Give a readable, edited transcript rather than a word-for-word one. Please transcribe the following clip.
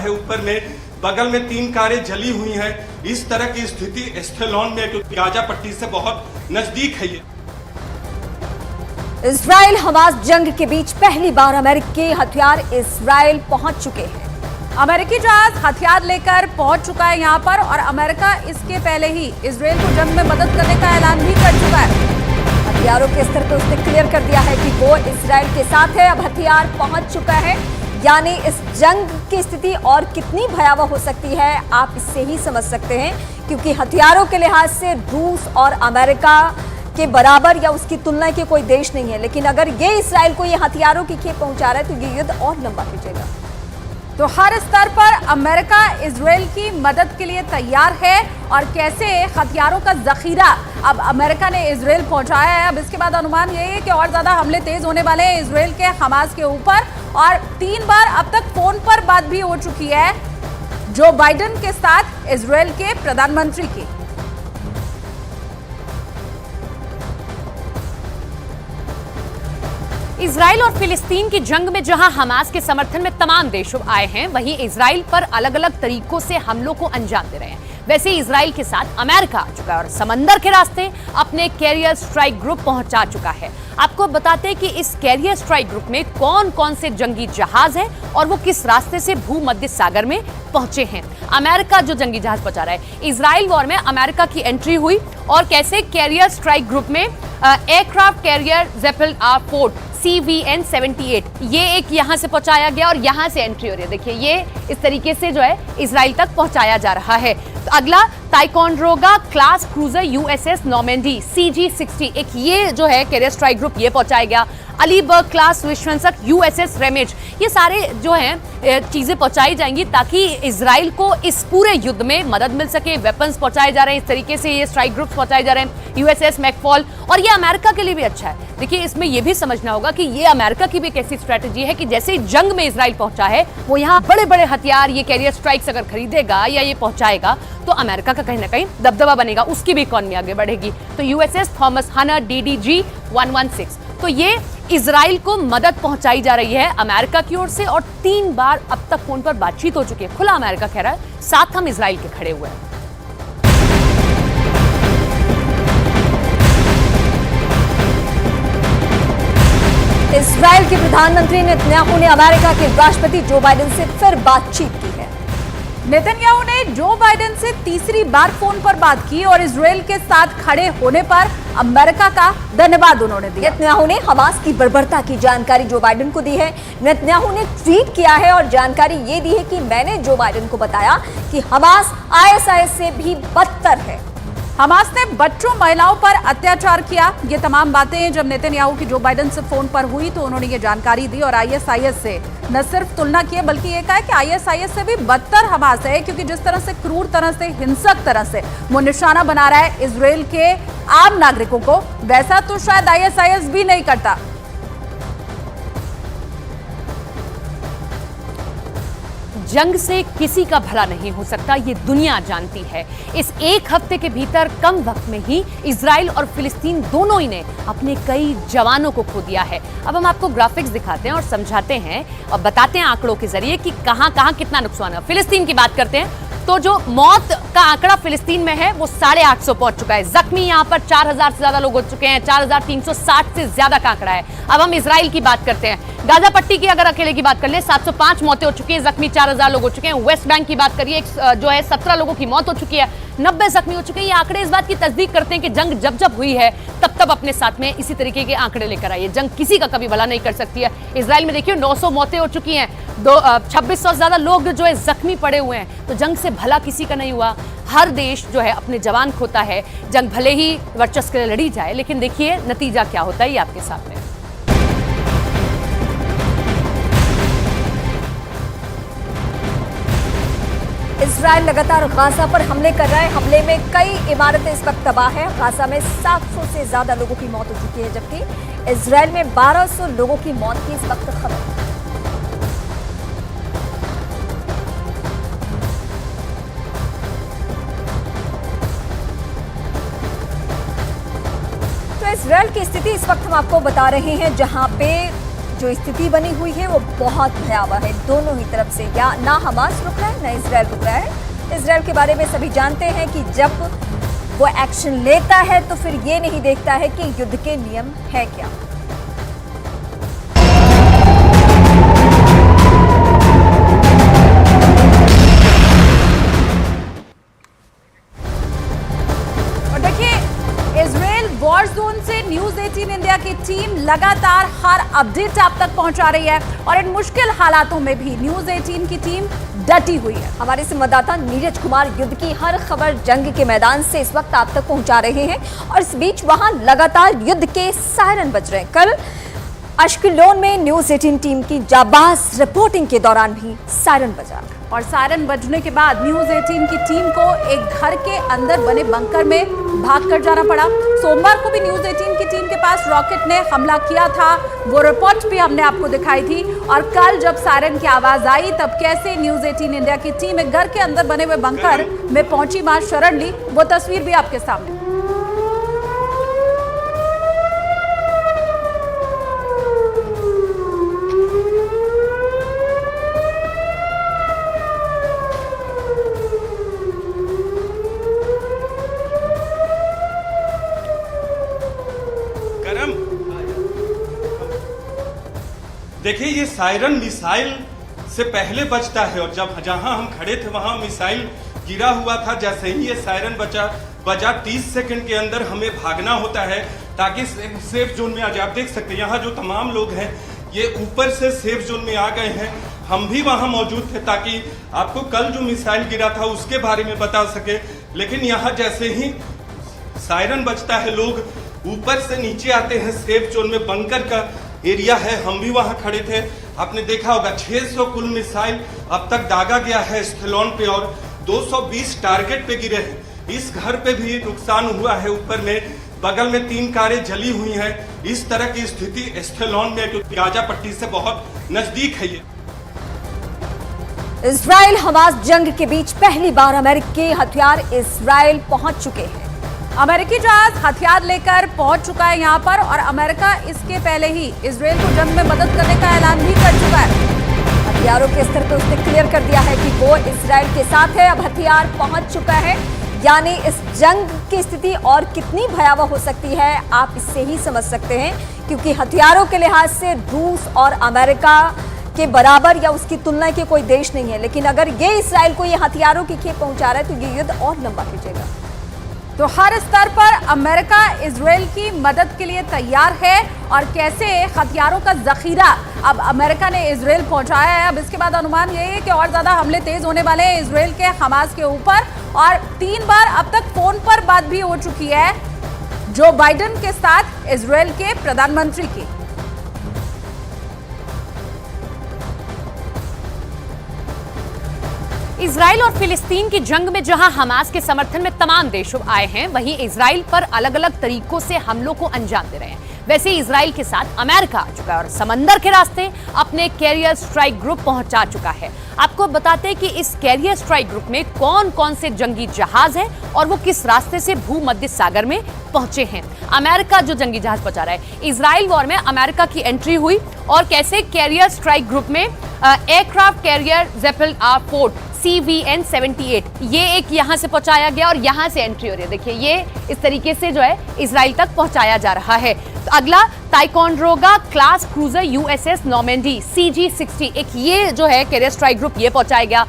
है, ऊपर में बगल में 3 कारें जली हुई हैं। इस तरह की स्थिति एस्टेलॉन में, क्योंकि गाजा पट्टी से बहुत नजदीक है ये। इजराइल हमास जंग के बीच पहली बार अमेरिकी हथियार इजराइल पहुंच चुके हैं। अमेरिकी जहाज हथियार लेकर पहुंच चुका है यहां पर, और अमेरिका इसके पहले ही इजराइल को जंग में मदद करने का ऐलान भी कर चुका है। हथियारों के स्तर पर उसने क्लियर कर दिया है कि वो इजराइल के साथ है। अब हथियार पहुंच चुका है, यानी इस जंग की स्थिति और कितनी भयावह हो सकती है आप इससे ही समझ सकते हैं, क्योंकि हथियारों के लिहाज से रूस और अमेरिका के बराबर या उसकी तुलना के कोई देश नहीं है। लेकिन अगर ये इजराइल को ये हथियारों की खेप पहुंचा रहा है तो ये युद्ध और लंबा खींचेगा। तो हर स्तर पर अमेरिका इजराइल की मदद के लिए तैयार है, और कैसे हथियारों का जखीरा अब अमेरिका ने इजराइल पहुंचाया है। अब इसके बाद अनुमान यही है कि और ज्यादा हमले तेज होने वाले हैं इजराइल के हमास के ऊपर, और 3 बार अब तक फोन पर बात भी हो चुकी है जो बाइडेन के साथ इजराइल के प्रधानमंत्री की। इजराइल और फिलिस्तीन की जंग में जहां हमास के समर्थन में तमाम देश आए हैं, वहीं इजराइल पर अलग अलग तरीकों से हमलों को अंजाम दे रहे हैं। वैसे इजराइल के साथ अमेरिका आ चुका है और समंदर के रास्ते अपने कैरियर स्ट्राइक ग्रुप पहुंचा चुका है। आपको बताते हैं कि इस कैरियर स्ट्राइक ग्रुप में कौन कौन से जंगी जहाज हैं और वो किस रास्ते से भूमध्य सागर में पहुंचे हैं। अमेरिका जो जंगी जहाज पहुंचा रहा है, इजराइल वॉर में अमेरिका की एंट्री हुई, और कैसे कैरियर स्ट्राइक ग्रुप में एयरक्राफ्ट कैरियर ज़ेपल R4 CVN 78 ये एक यहां से पहुंचाया गया और यहां से एंट्री हो रही है। देखिए ये इस तरीके से जो है इजराइल तक पहुंचाया जा रहा है। तो अगला Ticonderoga class cruiser USS Normandy CG-60 एक ये जो है कैरियर स्ट्राइक ग्रुप ये पहुंचाया गया। अलीबर्ग क्लास विश्वंसक USS रेमेज, ये सारे जो हैं चीजें पहुंचाई जाएंगी ताकि इजराइल को इस पूरे युद्ध में मदद मिल सके। वेपन्स पहुंचाए जा रहे हैं, इस तरीके से ये स्ट्राइक ग्रुप्स पहुंचाए जा रहे हैं। USS मैकफॉल, और ये अमेरिका के लिए भी अच्छा है। देखिए इसमें यह भी समझना होगा कि ये अमेरिका की भी एक ऐसी स्ट्रेटेजी है कि जैसे जंग में इजराइल पहुंचा है, वो यहाँ बड़े बड़े हथियार ये कैरियर स्ट्राइक्स अगर खरीदेगा या ये पहुंचाएगा तो अमेरिका का कहीं ना कहीं दबदबा बनेगा, उसकी भी इकॉनमी आगे बढ़ेगी। तो USS थॉमस हनर DDG 116, तो ये इजराइल को मदद पहुंचाई जा रही है अमेरिका की ओर से, और 3 बार अब तक फोन पर बातचीत हो चुकी है। खुला अमेरिका कह रहा है साथ हम इजराइल के खड़े हुए हैं। इजराइल के प्रधानमंत्री नेतन्याहू ने अमेरिका के राष्ट्रपति जो बाइडेन से फिर बातचीत की है। नेतन्याहू ने जो बाइडेन से तीसरी बार फोन पर बात की और इजराइल के साथ खड़े होने पर अमेरिका का धन्यवाद उन्होंने दिया। नेतन्याहू ने हमास की बर्बरता की जानकारी जो बाइडेन को दी है। नेतन्याहू ने ट्वीट किया है और जानकारी ये दी है कि मैंने जो बाइडेन को बताया कि हमास ISIS से भी बदतर है। हमास ने बच्चों महिलाओं पर अत्याचार किया। ये तमाम बातें जब नेतन्याहू की जो बाइडेन से फोन पर हुई तो उन्होंने ये जानकारी दी, और ISIS से न सिर्फ तुलना की बल्कि ये कहा कि ISIS से भी बदतर हमास है, क्योंकि जिस तरह से क्रूर तरह से हिंसक तरह से वो निशाना बना रहा है इजराइल के आम नागरिकों को, वैसा तो शायद ISIS भी नहीं करता। जंग से किसी का भला नहीं हो सकता, ये दुनिया जानती है। इस एक हफ्ते के भीतर कम वक्त में ही इजराइल और फिलिस्तीन दोनों ही ने अपने कई जवानों को खो दिया है। अब हम आपको ग्राफिक्स दिखाते हैं और समझाते हैं और बताते हैं आंकड़ों के जरिए कि कहां कहां कितना नुकसान है। फिलिस्तीन की बात करते हैं तो जो मौत का आंकड़ा फिलिस्तीन में है वो 850 पहुंच चुका है। जख्मी यहां पर 4000 से ज्यादा लोग हो चुके हैं, 4360 से ज्यादा का आंकड़ा है। अब हम इजराइल की बात करते हैं। गाजा पट्टी की अगर अकेले की बात कर ले 705 मौतें हो चुकी हैं, जख्मी 4000 लोग हो चुके हैं। वेस्ट बैंक की बात करिए जो है 17 लोगों की मौत हो चुकी है, 90 जख्मी हो चुके हैं। ये आंकड़े इस बात की तस्दीक करते हैं कि जंग जब जब हुई है तब अपने साथ में इसी तरीके के आंकड़े लेकर आई है। जंग किसी का कभी भला नहीं कर सकती है। इजराइल में देखिए 900 मौतें हो चुकी हैं, 2600 से ज्यादा लोग जो है जख्मी पड़े हुए हैं। तो जंग से भला किसी का नहीं हुआ। हर देश जो है अपने जवान खोता है। जंग भले ही वर्चस्व के लिए लड़ी जाए, लेकिन देखिए नतीजा क्या होता है ये आपके सामने। इजराइल लगातार गाजा पर हमले कर रहा है। हमले में कई इमारतें इस वक्त तबाह है। गाजा में 700 से ज्यादा लोगों की मौत हो चुकी है, जबकि इजराइल में 1200 लोगों की मौत की इस वक्त खबर है। तो इजराइल की स्थिति इस वक्त हम आपको बता रहे हैं, जहां पे जो स्थिति बनी हुई है वो बहुत भयावह है दोनों ही तरफ से। या ना हमास रुक रहा है ना इसराइल रुक रहा है। इसराइल के बारे में सभी जानते हैं कि जब वो एक्शन लेता है तो फिर ये नहीं देखता है कि युद्ध के नियम है क्या। वॉर जोन से न्यूज 18 इंडिया की टीम लगातार हर अपडेट आप तक पहुंचा रही है और इन मुश्किल हालातों में भी न्यूज 18 की टीम डटी हुई है। हमारे संवाददाता नीरज कुमार युद्ध की हर खबर जंग के मैदान से इस वक्त आप तक पहुंचा रहे हैं और इस बीच वहां लगातार युद्ध के सायरन बज रहे हैं। कल अश्कलोन में न्यूज 18 टीम की जाबाज रिपोर्टिंग के दौरान भी सायरन बजा और सायरन बजने के बाद न्यूज 18 की टीम को एक घर के अंदर बने बंकर में भागकर जाना पड़ा। सोमवार को भी न्यूज 18 की टीम के पास रॉकेट ने हमला किया था, वो रिपोर्ट भी हमने आपको दिखाई थी। और कल जब सायरन की आवाज आई तब कैसे न्यूज 18 इंडिया की टीम एक घर के अंदर बने हुए बंकर में पहुंची, वहां शरण ली, वो तस्वीर भी आपके सामने। देखिए, ये सायरन मिसाइल से पहले बजता है और जब जहां हम खड़े थे वहां मिसाइल गिरा हुआ था। जैसे ही ये सायरन बजा 30 सेकंड के अंदर हमें भागना होता है ताकि सेफ जोन में आ जाए। आप देख सकते हैं यहाँ जो तमाम लोग हैं ये ऊपर से सेफ जोन में आ गए हैं। हम भी वहां मौजूद थे ताकि आपको कल जो मिसाइल गिरा था उसके बारे में बता सके। लेकिन यहाँ जैसे ही सायरन बजता है लोग ऊपर से नीचे आते हैं सेफ जोन में। बंकर का एरिया है, हम भी वहां खड़े थे। आपने देखा होगा 600 कुल मिसाइल अब तक दागा गया है एस्थेलॉन पे और 220 टारगेट पे गिरे हैं। इस घर पे भी नुकसान हुआ है। ऊपर में बगल में 3 कारें जली हुई हैं। इस तरह की स्थिति एस्थेलॉन में क्योंकि गाजा पट्टी से बहुत नजदीक है ये। इजराइल हमास जंग के बीच पहली बार अमेरिकी हथियार इजराइल पहुंच चुके हैं। अमेरिकी जहाज हथियार लेकर पहुंच चुका है यहां पर और अमेरिका इसके पहले ही इजराइल को जंग में मदद करने का ऐलान भी कर चुका है। हथियारों के स्तर पर उसने क्लियर कर दिया है कि वो इजराइल के साथ है। अब हथियार पहुंच चुका है, यानी इस जंग की स्थिति और कितनी भयावह हो सकती है आप इससे ही समझ सकते हैं, क्योंकि हथियारों के लिहाज से रूस और अमेरिका के बराबर या उसकी तुलना के कोई देश नहीं है। लेकिन अगर ये इजराइल को ये हथियारों की खेप पहुंचा रहा है तो ये युद्ध और लंबा खींचेगा। तो हर स्तर पर अमेरिका इजराइल की मदद के लिए तैयार है और कैसे हथियारों का जखीरा अब अमेरिका ने इजराइल पहुंचाया है। अब इसके बाद अनुमान यही है कि और ज्यादा हमले तेज होने वाले हैं इजराइल के हमास के ऊपर। और 3 बार अब तक फोन पर बात भी हो चुकी है जो बाइडेन के साथ इजराइल के प्रधानमंत्री की। इजराइल और फिलिस्तीन की जंग में जहां हमास के समर्थन में तमाम देश आए हैं, वहीं इजराइल पर अलग अलग तरीकों से हमलों को अंजाम दे रहे हैं। वैसे इजराइल के साथ अमेरिका आ चुका है और समंदर के रास्ते अपने कैरियर स्ट्राइक ग्रुप पहुंचा चुका है। आपको बताते हैं कि इस कैरियर स्ट्राइक ग्रुप में कौन कौन से जंगी जहाज हैं और वो किस रास्ते से भूमध्य सागर में पहुंचे हैं। अमेरिका जो जंगी जहाज पहुंचा रहा है, इजराइल वॉर में अमेरिका की एंट्री हुई और कैसे कैरियर स्ट्राइक ग्रुप में एयरक्राफ्ट कैरियर ज़ेपल R4 CVN 78 ये एक यहां से पहुंचाया गया और यहां से एंट्री हो रही है। देखिए ये इस तरीके से जो है इजराइल तक पहुंचाया जा रहा है। तो अगला Ticonderoga class cruiser USS Normandy CG-60 एक ये जो है कैरियर स्ट्राइक ग्रुप ये पहुंचाया गया।